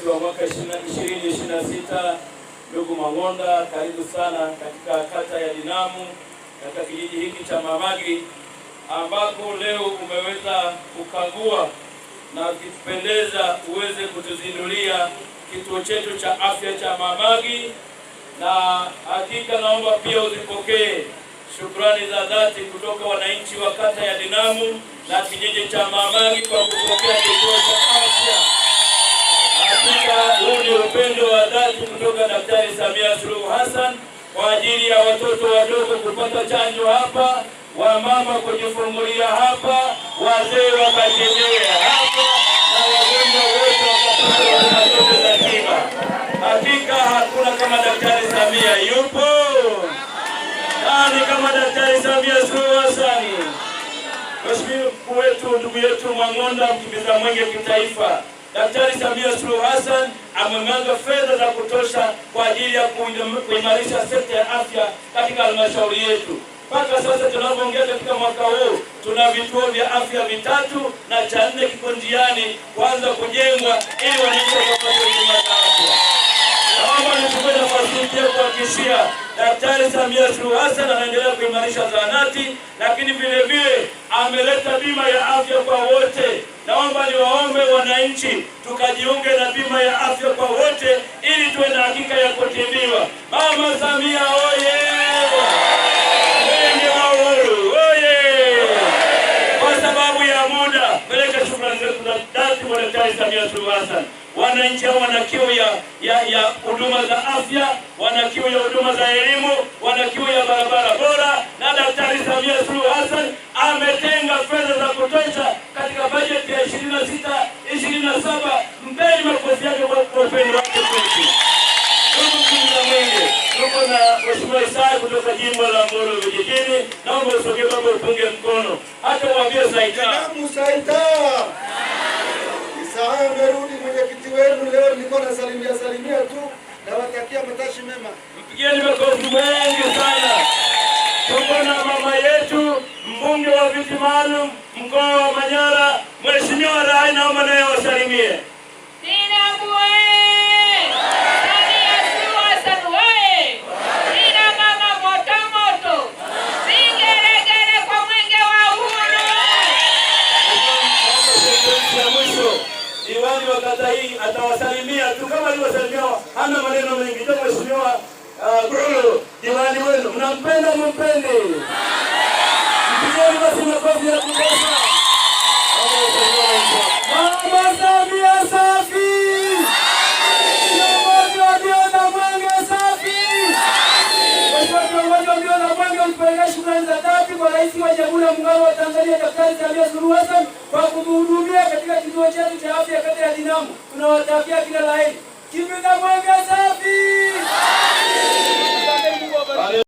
wetu wa mwaka 2026. Ndugu Mang'onda, karibu sana katika kata ya Dinamu, katika kijiji hiki cha Mamagi, ambako leo umeweza kukagua na ukipendeza uweze kutuzindulia kituo chetu cha afya cha Mamagi. Na hakika naomba pia uzipokee shukrani za dhati kutoka wananchi wa kata ya Dinamu na kijiji cha Mamagi kwa kupokea kituo cha afya. Hakika huu ni upendo wa dhati kutoka Daktari Samia Suluhu Hassan kwa ajili ya watoto wadogo kupata chanjo hapa, wamama kujifungulia hapa, wazee wakatembea hapa, na wagonjwa wote wakapata huduma za tiba. Hakika hakuna kama Daktari Samia. Yupo nani kama Daktari Samia Suluhu Hassan? Mheshimiwa wetu, ndugu yetu Mang'onda, mkimbiza mwenge kitaifa, Daktari Samia Suluhu Hassan amemwaga fedha za kutosha kwa ajili ya kuimarisha sekta ya afya katika halmashauri yetu. Mpaka sasa tunapoongea katika mwaka huu tuna vituo vya afya 3 na cha 4 kiko njiani kuanza kujengwa ili wananchi wapate huduma za afya. Naomba nichukue nafasi hii kuhakikishia Daktari Samia Suluhu Hassan anaendelea kuimarisha zahanati, lakini vile vile ameleta bima ya afya kwa wote. Naomba niwaombe wananchi tukajiunge na bima ya afya kwa wote ili tuwe na hakika ya kutibiwa. Mama Samia oye! Oye! Kwa sababu ya muda, peleka shukrani zetu za dhati kwa Daktari Samia Suluhu Hassan. Wananchi hao wana kiu ya huduma za afya, wana kiu ya huduma za elimu, wana kiu ya barabara bora, na Daktari Samia Suluhu Hassan ametenga fedha za kutosha katika bajeti ya 26-27. Mpeni makofi yake kwa upendo wake kwetu. Tuko na Mheshimiwa Isaya kutoka jimbo la Mbolo vijijini. Naomba usogee baba, upunge mkono. Hata uambie Saita. Dinamu Saita. Isaya amerudi, mwenyekiti wenu. Leo nilikuwa nasalimia tu na watakia matashi mema. Mpigieni makofi mengi sana. Tuko na mama yetu mbunge wa viti maalum mkoa wa Manyara, Mheshimiwa Rai, naomba naye wasalimie. Dinamu Samia Suluhu Hassan oye! Dina mama moto moto, vigelegele kwa mwenge wa uhuru. Ya mwisho, diwani wa kata hii atawasalimia tu kama alivyosalimia, hana maneno mengi. Ndio Mheshimiwa Bruno, diwani wenu, mnampenda mpende. Mpigeni basi makofi ya kutosha. Mama Samia safi! Kiongozi wa mbio za mwenge safi! Mheshimiwa kiongozi wa mbio za mwenge, mpeleke shukrani za dhati kwa Rais wa Jamhuri ya Muungano wa Tanzania Daktari Samia Suluhu Hassan kwa kuhudumia katika kituo chetu cha afya kata ya Dinamu. Tunawatakia kila la heri. Kimbiza mwenge safi!